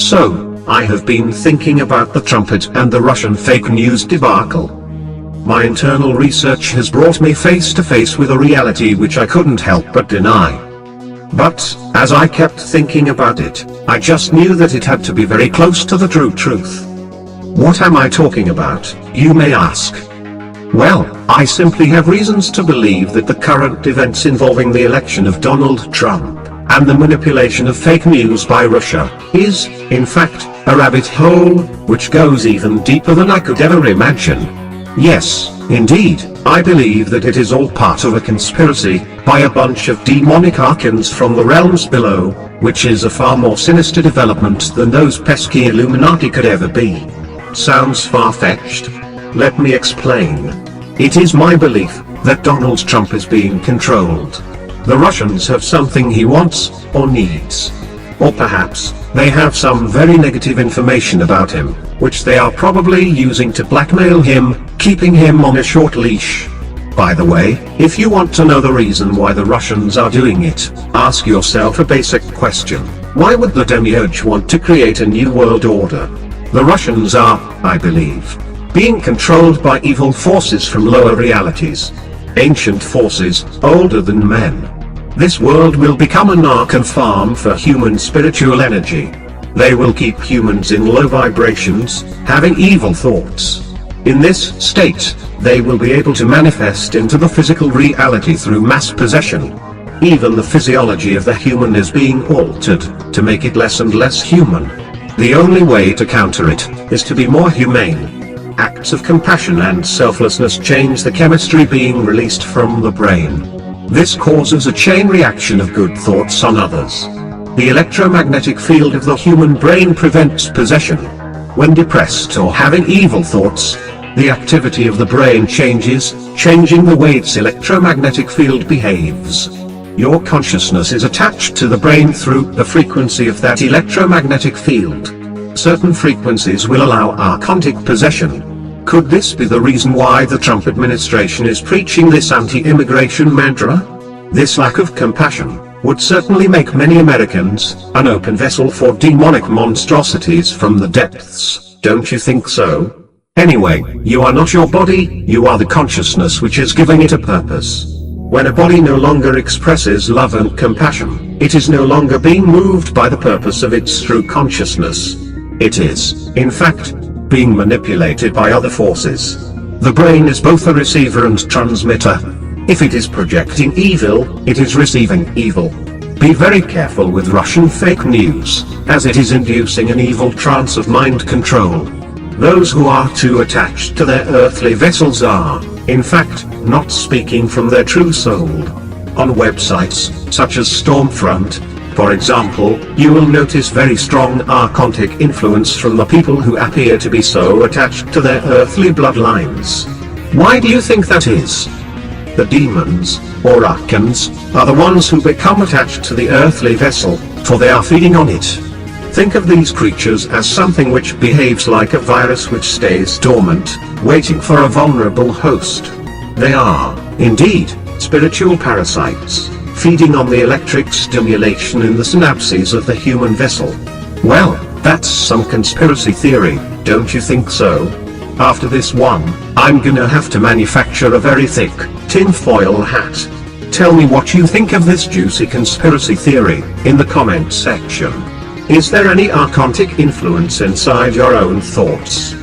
So, I have been thinking about the Trumpet and the Russian fake news debacle. My internal research has brought me face to face with a reality which I couldn't help but deny. But, as I kept thinking about it, I just knew that it had to be very close to the true truth. What am I talking about, you may ask? Well, I simply have reasons to believe that the current events involving the election of Donald Trump, and the manipulation of fake news by Russia, is, in fact, a rabbit hole, which goes even deeper than I could ever imagine. Yes, indeed, I believe that it is all part of a conspiracy, by a bunch of demonic Archons from the realms below, which is a far more sinister development than those pesky Illuminati could ever be. Sounds far-fetched? Let me explain. It is my belief that Donald Trump is being controlled. The Russians have something he wants, or needs. Or perhaps, they have some very negative information about him, which they are probably using to blackmail him, keeping him on a short leash. By the way, if you want to know the reason why the Russians are doing it, ask yourself a basic question. Why would the demiurge want to create a new world order? The Russians are, I believe, being controlled by evil forces from lower realities. Ancient forces, older than men. This world will become an Archon farm for human spiritual energy. They will keep humans in low vibrations, having evil thoughts. In this state, they will be able to manifest into the physical reality through mass possession. Even the physiology of the human is being altered, to make it less and less human. The only way to counter it, is to be more humane. Acts of compassion and selflessness change the chemistry being released from the brain. This causes a chain reaction of good thoughts on others. The electromagnetic field of the human brain prevents possession. When depressed or having evil thoughts, the activity of the brain changes, changing the way its electromagnetic field behaves. Your consciousness is attached to the brain through the frequency of that electromagnetic field. Certain frequencies will allow Archontic possession. Could this be the reason why the Trump administration is preaching this anti-immigration mantra? This lack of compassion would certainly make many Americans an open vessel for demonic monstrosities from the depths, don't you think so? Anyway, you are not your body, you are the consciousness which is giving it a purpose. When a body no longer expresses love and compassion, it is no longer being moved by the purpose of its true consciousness. It is, in fact, being manipulated by other forces. The brain is both a receiver and transmitter. If it is projecting evil, it is receiving evil. Be very careful with Russian fake news, as it is inducing an evil trance of mind control. Those who are too attached to their earthly vessels are, in fact, not speaking from their true soul. On websites, such as Stormfront, for example, you will notice very strong Archontic influence from the people who appear to be so attached to their earthly bloodlines. Why do you think that is? The demons, or Archons, are the ones who become attached to the earthly vessel, for they are feeding on it. Think of these creatures as something which behaves like a virus which stays dormant, waiting for a vulnerable host. They are, indeed, spiritual parasites, feeding on the electric stimulation in the synapses of the human vessel. Well, that's some conspiracy theory, don't you think so? After this one, I'm gonna have to manufacture a very thick, tinfoil hat. Tell me what you think of this juicy conspiracy theory, in the comment section. Is there any Archontic influence inside your own thoughts?